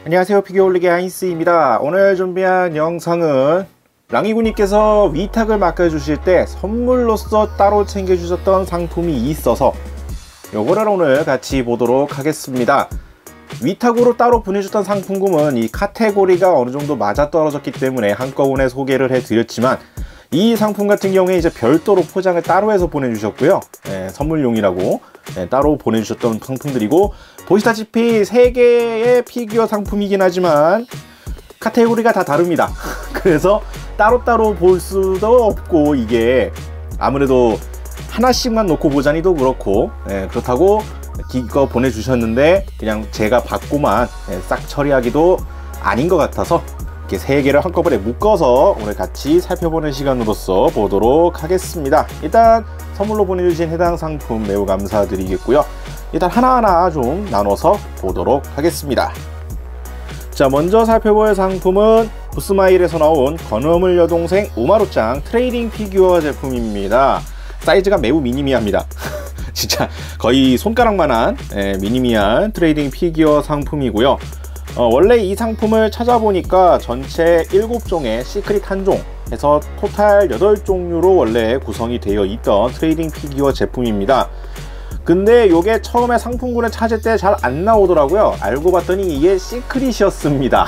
안녕하세요, 피겨올리기 하인스입니다. 오늘 준비한 영상은 랑이구님께서 위탁을 맡겨주실 때 선물로서 따로 챙겨주셨던 상품이 있어서 요거를 오늘 같이 보도록 하겠습니다. 위탁으로 따로 보내주셨던 상품군은 이 카테고리가 어느 정도 맞아떨어졌기 때문에 한꺼번에 소개를 해드렸지만, 이 상품 같은 경우에 이제 별도로 포장을 따로 해서 보내주셨고요. 선물용이라고 따로 보내주셨던 상품들이고, 보시다시피 3개의 피규어 상품이긴 하지만 카테고리가 다 다릅니다. 그래서 따로따로 볼 수도 없고, 이게 아무래도 하나씩만 놓고 보자니도 그렇고, 그렇다고 이거 보내주셨는데 그냥 제가 받고만 싹 처리하기도 아닌 것 같아서 이렇게 3개를 한꺼번에 묶어서 오늘 같이 살펴보는 시간으로서 보도록 하겠습니다. 일단 선물로 보내주신 해당 상품 매우 감사드리겠고요. 일단 하나하나 좀 나눠서 보도록 하겠습니다. 자, 먼저 살펴볼 상품은 부스마일에서 나온 건어물 여동생 우마루짱 트레이딩 피규어 제품입니다. 사이즈가 매우 미니미합니다. 진짜 거의 손가락만한 미니미한 트레이딩 피규어 상품이고요. 원래 이 상품을 찾아보니까 전체 7종의 시크릿 한 종 해서 토탈 8종류로 원래 구성이 되어 있던 트레이딩 피규어 제품입니다. 근데 요게 처음에 상품군을 찾을 때 잘 안 나오더라고요. 알고 봤더니 이게 시크릿이었습니다.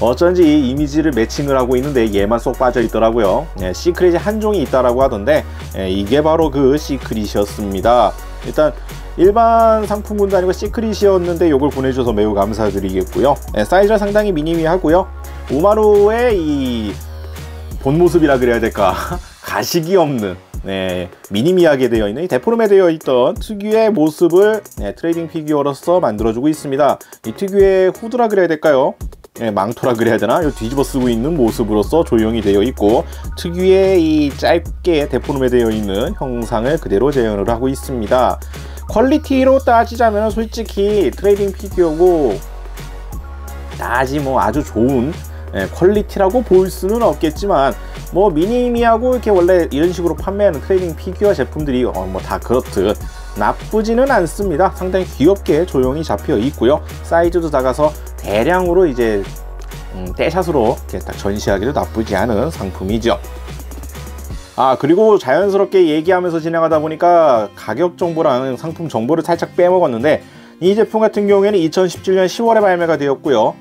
어쩐지 이 이미지를 매칭을 하고 있는데 얘만 쏙 빠져 있더라고요. 시크릿이 한 종이 있다라고 하던데 이게 바로 그 시크릿이었습니다. 일단 일반 상품군도 아니고 시크릿이었는데 요걸 보내주셔서 매우 감사드리겠고요. 사이즈가 상당히 미니미하고요. 우마루의 이 본 모습이라 그래야 될까? 가식이 없는 미니미하게 되어 있는, 데포름에 되어 있던 특유의 모습을 트레이딩 피규어로서 만들어주고 있습니다. 이 특유의 후드라 그래야 될까요? 망토라 그래야 되나? 뒤집어 쓰고 있는 모습으로서 조형이 되어 있고, 특유의 이 짧게 데포름에 되어 있는 형상을 그대로 재현을 하고 있습니다. 퀄리티로 따지자면 솔직히 트레이딩 피규어고 아주 좋은 퀄리티라고 볼 수는 없겠지만, 뭐 미니미하고 이렇게 원래 이런 식으로 판매하는 트레이딩 피규어 제품들이 뭐 다 그렇듯 나쁘지는 않습니다. 상당히 귀엽게 조형이 잡혀 있고요. 사이즈도 작아서 대량으로 이제 떼샷으로 이렇게 딱 전시하기도 나쁘지 않은 상품이죠. 그리고 자연스럽게 얘기하면서 진행하다 보니까 가격 정보랑 상품 정보를 살짝 빼먹었는데, 이 제품 같은 경우에는 2017년 10월에 발매가 되었고요.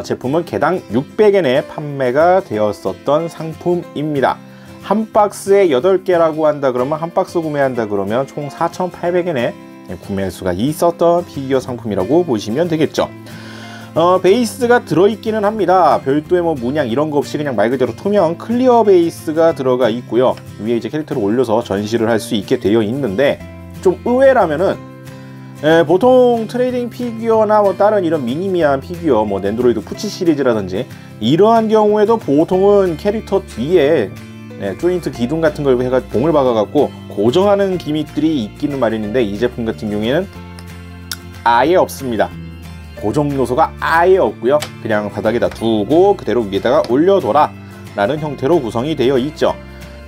제품은 개당 600엔에 판매가 되었었던 상품입니다. 한 박스에 8개라고 한다 그러면, 한 박스 구매한다 그러면 총 4,800엔에 구매할 수가 있었던 피규어 상품이라고 보시면 되겠죠. 베이스가 들어있기는 합니다. 별도의 뭐 문양 이런 거 없이 그냥 말 그대로 투명 클리어 베이스가 들어가 있고요. 위에 이제 캐릭터를 올려서 전시를 할 수 있게 되어 있는데, 좀 의외라면은 보통 트레이딩 피규어나 뭐 다른 이런 미니미한 피규어, 뭐 넨드로이드 푸치 시리즈라든지 이러한 경우에도 보통은 캐릭터 뒤에 조인트 기둥 같은 걸 해가지고 봉을 박아갖고 고정하는 기믹들이 있기는 마련인데, 이 제품 같은 경우에는 아예 없습니다. 고정 요소가 아예 없고요. 그냥 바닥에다 두고 그대로 위에다가 올려둬라 라는 형태로 구성이 되어 있죠.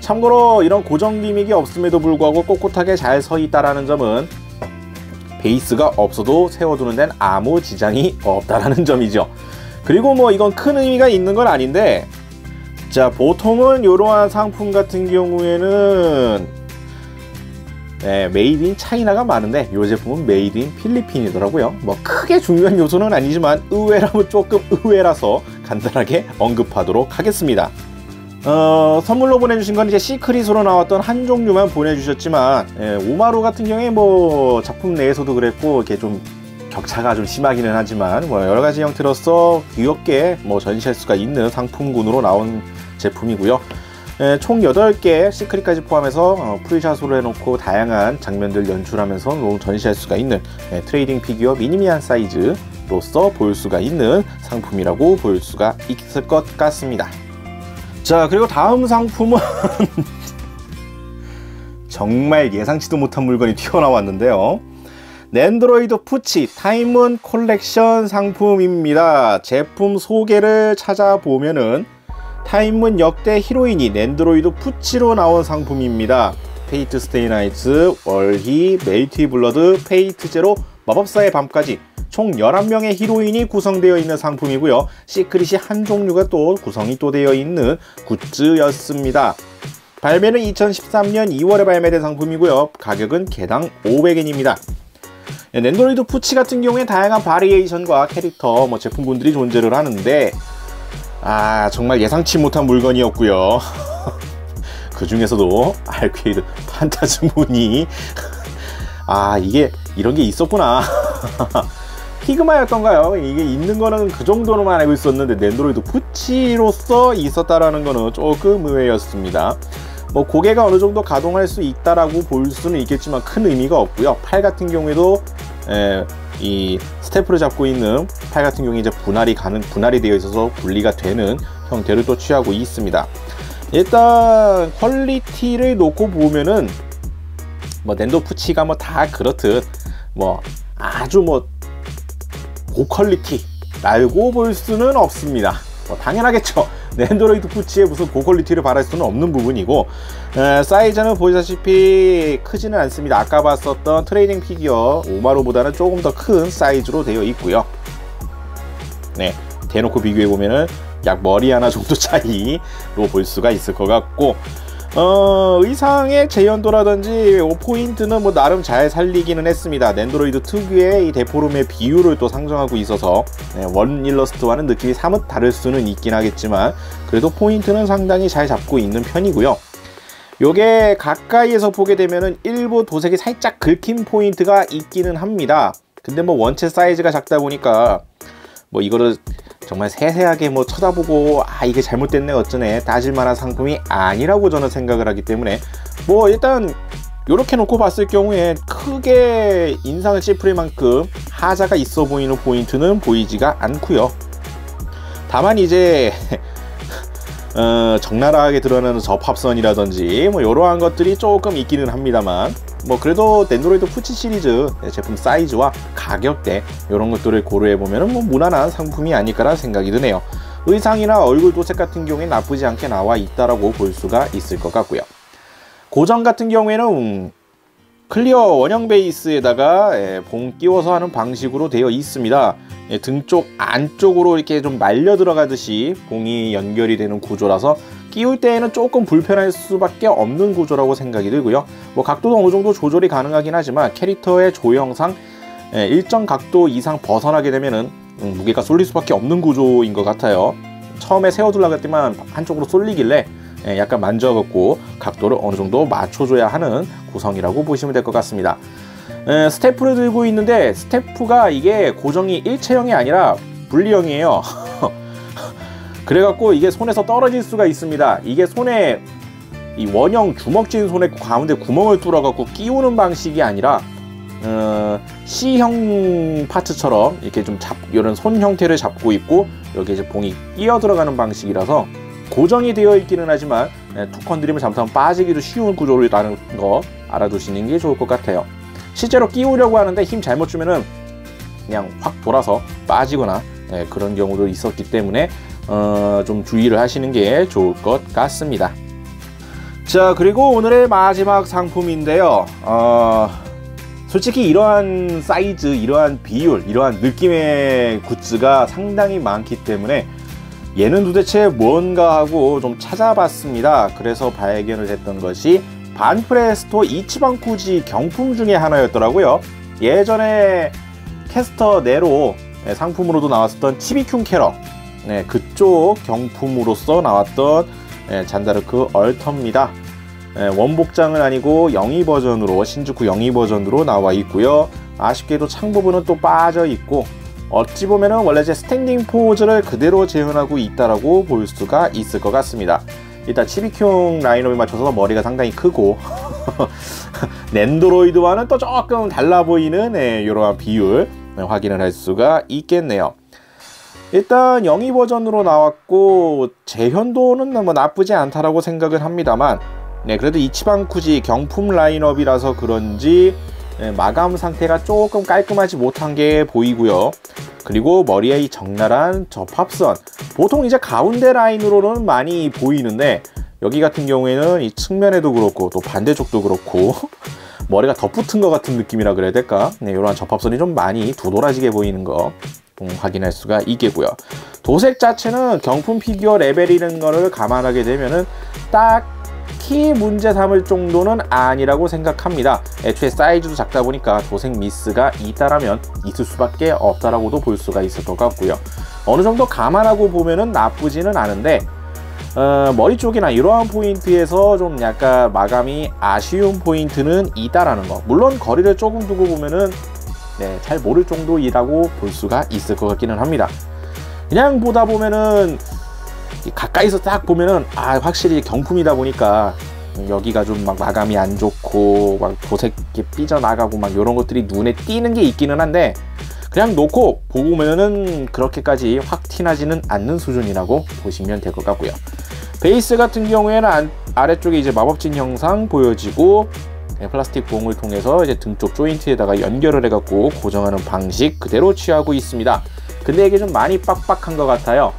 참고로 이런 고정 기믹이 없음에도 불구하고 꼿꼿하게 잘 서 있다라는 점은 베이스가 없어도 세워두는 데는 아무 지장이 없다라는 점이죠. 그리고 뭐 이건 큰 의미가 있는 건 아닌데, 자, 보통은 이러한 상품 같은 경우에는 메이드 인 차이나가 많은데, 이 제품은 메이드 인 필리핀이더라고요. 뭐 크게 중요한 요소는 아니지만 의외라면 조금 의외라서 간단하게 언급하도록 하겠습니다. 선물로 보내주신 건 이제 시크릿으로 나왔던 한 종류만 보내주셨지만, 우마루 같은 경우에 뭐 작품 내에서도 그랬고 이렇게 좀 격차가 좀 심하기는 하지만 뭐 여러가지 형태로서 귀엽게 뭐 전시할 수가 있는 상품군으로 나온 제품이고요. 총 8개 시크릿까지 포함해서 풀샷으로 해놓고 다양한 장면들 연출하면서 전시할 수가 있는 트레이딩 피규어 미니미한 사이즈로서 볼 수가 있는 상품이라고 볼 수가 있을 것 같습니다. 자, 그리고 다음 상품은 정말 예상치도 못한 물건이 튀어나왔는데요. 넨드로이드 푸치 타임문 콜렉션 상품입니다. 제품 소개를 찾아보면은 타임문 역대 히로인이 넨드로이드 푸치로 나온 상품입니다. 페이트 스테이 나이트, 월희, 멜티 블러드, 페이트 제로, 마법사의 밤까지 총 11명의 히로인이 구성되어 있는 상품이고요. 시크릿이 한 종류가 또 구성이 또 되어 있는 굿즈였습니다. 발매는 2013년 2월에 발매된 상품이고요. 가격은 개당 500엔입니다. 낸도로이드 푸치 같은 경우에 다양한 바리에이션과 캐릭터 제품군들이 존재를 하는데 정말 예상치 못한 물건이었고요. 그 중에서도 알케이드 판타즈문이 이게 이런 게 있었구나. 피그마였던가요? 이게 있는 거는 그 정도로만 알고 있었는데 낸도로이드 푸치로서 있었다라는 거는 조금 의외였습니다. 고개가 어느 정도 가동할 수 있다라고 볼 수는 있겠지만 큰 의미가 없고요. 팔 같은 경우에도 이 스태프를 잡고 있는 팔 같은 경우에 이제 분할이 되어 있어서 분리가 되는 형태를 또 취하고 있습니다. 일단 퀄리티를 놓고 보면은 낸도 푸치가 다 그렇듯 아주 고퀄리티라고 볼 수는 없습니다. 당연하겠죠. 낸도로이드 푸치에 무슨 고퀄리티를 바랄 수는 없는 부분이고, 사이즈는 보시다시피 크지는 않습니다. 아까 봤었던 트레이닝 피규어 오마루보다는 조금 더 큰 사이즈로 되어 있고요. 네, 대놓고 비교해 보면은 약 머리 하나 정도 차이로 볼 수가 있을 것 같고, 의상의 재현도라든지 포인트는 나름 잘 살리기는 했습니다. 낸도로이드 특유의 이 데포름의 비율을 또 상정하고 있어서 원 일러스트와는 느낌이 사뭇 다를 수는 있긴 하겠지만 그래도 포인트는 상당히 잘 잡고 있는 편이고요. 요게 가까이에서 보게 되면은 일부 도색이 살짝 긁힌 포인트가 있기는 합니다. 근데 원체 사이즈가 작다 보니까 이거를 정말 세세하게 쳐다보고 이게 잘못됐네 어쩌네 따질 만한 상품이 아니라고 저는 생각을 하기 때문에 일단 요렇게 놓고 봤을 경우에 크게 인상을 찌푸릴 만큼 하자가 있어 보이는 포인트는 보이지가 않고요. 다만 이제 적나라하게 드러나는 접합선이라든지 이러한 것들이 조금 있기는 합니다만 그래도 낸도로이드 푸치 시리즈 제품 사이즈와 가격대 이런 것들을 고려해보면 무난한 상품이 아닐까라는 생각이 드네요. 의상이나 얼굴 도색 같은 경우에 나쁘지 않게 나와 있다라고 볼 수가 있을 것 같고요. 고정 같은 경우에는 클리어 원형 베이스에다가 봉 끼워서 하는 방식으로 되어 있습니다. 등 쪽 안쪽으로 이렇게 좀 말려 들어가듯이 봉이 연결이 되는 구조라서 끼울 때에는 조금 불편할 수밖에 없는 구조라고 생각이 들고요. 각도도 어느 정도 조절이 가능하긴 하지만 캐릭터의 조형상 일정 각도 이상 벗어나게 되면은 무게가 쏠릴 수밖에 없는 구조인 것 같아요. 처음에 세워두려고 했지만 한쪽으로 쏠리길래 약간 만져갖고 각도를 어느 정도 맞춰줘야 하는 구성이라고 보시면 될 것 같습니다. 스태프를 들고 있는데 스태프가 이게 고정이 일체형이 아니라 분리형이에요. 그래갖고 이게 손에서 떨어질 수가 있습니다. 이게 손에 이 원형 주먹진 손에 가운데 구멍을 뚫어갖고 끼우는 방식이 아니라 C형 파츠처럼 이렇게 좀 이런 손 형태를 잡고 있고 여기 이제 봉이 끼어 들어가는 방식이라서 고정이 되어 있기는 하지만 툭 건드리면 잘못하면 빠지기도 쉬운 구조라는 거 알아두시는 게 좋을 것 같아요. 실제로 끼우려고 하는데 힘 잘못 주면은 그냥 확 돌아서 빠지거나 그런 경우도 있었기 때문에 좀 주의를 하시는 게 좋을 것 같습니다. 자, 그리고 오늘의 마지막 상품인데요. 솔직히 이러한 사이즈, 이러한 비율, 이러한 느낌의 굿즈가 상당히 많기 때문에 얘는 도대체 뭔가 하고 좀 찾아봤습니다. 그래서 발견을 했던 것이 반프레스토 이치방쿠지 경품 중에 하나였더라고요. 예전에 캐스터 네로 상품으로도 나왔었던 치비쿰 캐럿, 그쪽 경품으로서 나왔던 잔다르크 얼터입니다. 원복장은 아니고 영희 버전으로, 신주쿠 영희 버전으로 나와 있고요. 아쉽게도 창 부분은 또 빠져 있고 어찌 보면은 원래 제 스탠딩 포즈를 그대로 재현하고 있다라고 볼 수가 있을 것 같습니다. 일단 치비쿰 라인업에 맞춰서 머리가 상당히 크고 낸도로이드와는 또 조금 달라 보이는 이러한 비율 확인을 할 수가 있겠네요. 일단 영희 버전으로 나왔고 재현도는 나쁘지 않다라고 생각을 합니다만 그래도 이치방쿠지 경품 라인업이라서 그런지 마감 상태가 조금 깔끔하지 못한 게 보이고요. 그리고 머리에 이 적나라한 접합선, 보통 이제 가운데 라인으로는 많이 보이는데 여기 같은 경우에는 이 측면에도 그렇고 또 반대쪽도 그렇고 머리가 덧붙은 것 같은 느낌이라 그래야 될까? 네, 이러한 접합선이 좀 많이 두드러지게 보이는 거 확인할 수가 있겠고요. 도색 자체는 경품 피규어 레벨이라는 거를 감안하게 되면은 딱히 문제 삼을 정도는 아니라고 생각합니다. 애초에 사이즈도 작다 보니까 도색 미스가 있다라면 있을 수밖에 없다라고도 볼 수가 있을 것 같고요. 어느 정도 감안하고 보면은 나쁘지는 않은데 머리 쪽이나 이러한 포인트에서 좀 약간 마감이 아쉬운 포인트는 있다라는 거. 물론 거리를 조금 두고 보면은 네, 잘 모를 정도이라고 볼 수가 있을 것 같기는 합니다. 그냥 보다 보면은 가까이서 딱 보면은 확실히 경품이다 보니까 여기가 좀 막 마감이 안 좋고 막 도색이 삐져나가고 막 이런 것들이 눈에 띄는 게 있기는 한데 그냥 놓고 보고 보면은 그렇게까지 확 티나지는 않는 수준이라고 보시면 될 것 같고요. 베이스 같은 경우에는 아래쪽에 이제 마법진 형상 보여지고 플라스틱 봉을 통해서 이제 등 쪽 조인트에다가 연결을 해갖고 고정하는 방식 그대로 취하고 있습니다. 근데 이게 좀 많이 빡빡한 것 같아요.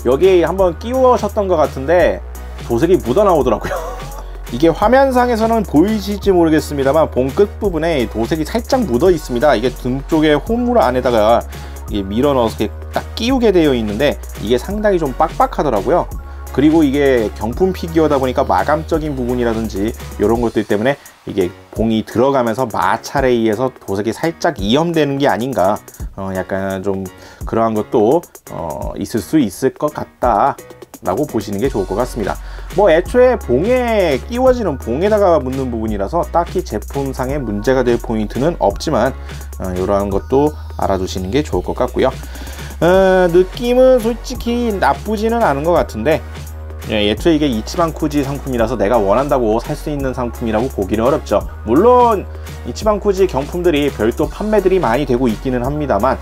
여기에 한번 끼우셨던 것 같은데 도색이 묻어 나오더라고요. 이게 화면상에서는 보이실지 모르겠습니다만 봉 끝부분에 도색이 살짝 묻어 있습니다. 이게 등 쪽에 홈물 안에다가 밀어 넣어서 딱 끼우게 되어 있는데 이게 상당히 좀 빡빡하더라고요. 그리고 이게 경품 피규어다 보니까 마감적인 부분이라든지 이런 것들 때문에 이게 봉이 들어가면서 마찰에 의해서 도색이 살짝 이염되는 게 아닌가, 약간 좀 그러한 것도 있을 수 있을 것 같다 라고 보시는 게 좋을 것 같습니다. 뭐 애초에 봉에 끼워지는 봉에다가 묻는 부분이라서 딱히 제품상의 문제가 될 포인트는 없지만 이러한 것도 알아두시는 게 좋을 것 같고요. 느낌은 솔직히 나쁘지는 않은 것 같은데 애초에 이게 이치방 쿠지 상품이라서 내가 원한다고 살 수 있는 상품이라고 보기는 어렵죠. 물론 이치방 쿠지 경품들이 별도 판매들이 많이 되고 있기는 합니다만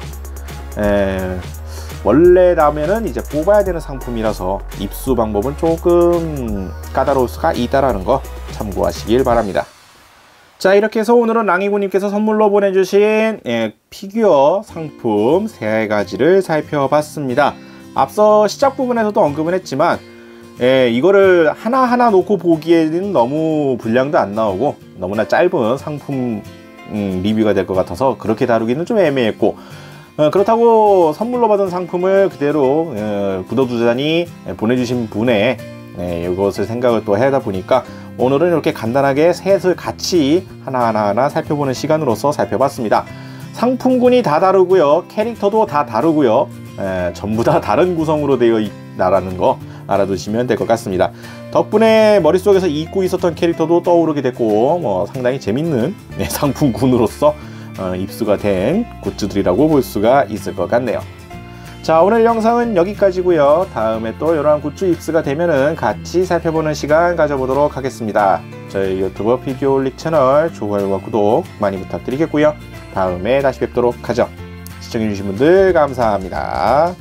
원래라면은 이제 뽑아야 되는 상품이라서 입수 방법은 조금 까다로울 수가 있다라는 거 참고하시길 바랍니다. 자, 이렇게 해서 오늘은 랑이구님께서 선물로 보내주신 피규어 상품 3가지를 살펴봤습니다. 앞서 시작 부분에서도 언급은 했지만 이거를 하나하나 놓고 보기에는 너무 분량도 안 나오고 너무나 짧은 상품 리뷰가 될 것 같아서 그렇게 다루기는 좀 애매했고, 그렇다고 선물로 받은 상품을 그대로 묻어두자니 보내주신 분의 이것을 생각을 또 하다 보니까 오늘은 이렇게 간단하게 셋을 같이 하나하나 살펴보는 시간으로서 살펴봤습니다. 상품군이 다 다르고요, 캐릭터도 다 다르고요, 전부 다 다른 구성으로 되어 있다라는 거 알아두시면 될 것 같습니다. 덕분에 머릿속에서 잊고 있었던 캐릭터도 떠오르게 됐고 상당히 재밌는 상품군으로서 입수가 된 굿즈들이라고 볼 수가 있을 것 같네요. 자, 오늘 영상은 여기까지고요. 다음에 또 이러한 굿즈 입수가 되면은 같이 살펴보는 시간 가져보도록 하겠습니다. 저희 유튜브 피규어올릭 채널 좋아요와 구독 많이 부탁드리겠고요. 다음에 다시 뵙도록 하죠. 시청해주신 분들 감사합니다.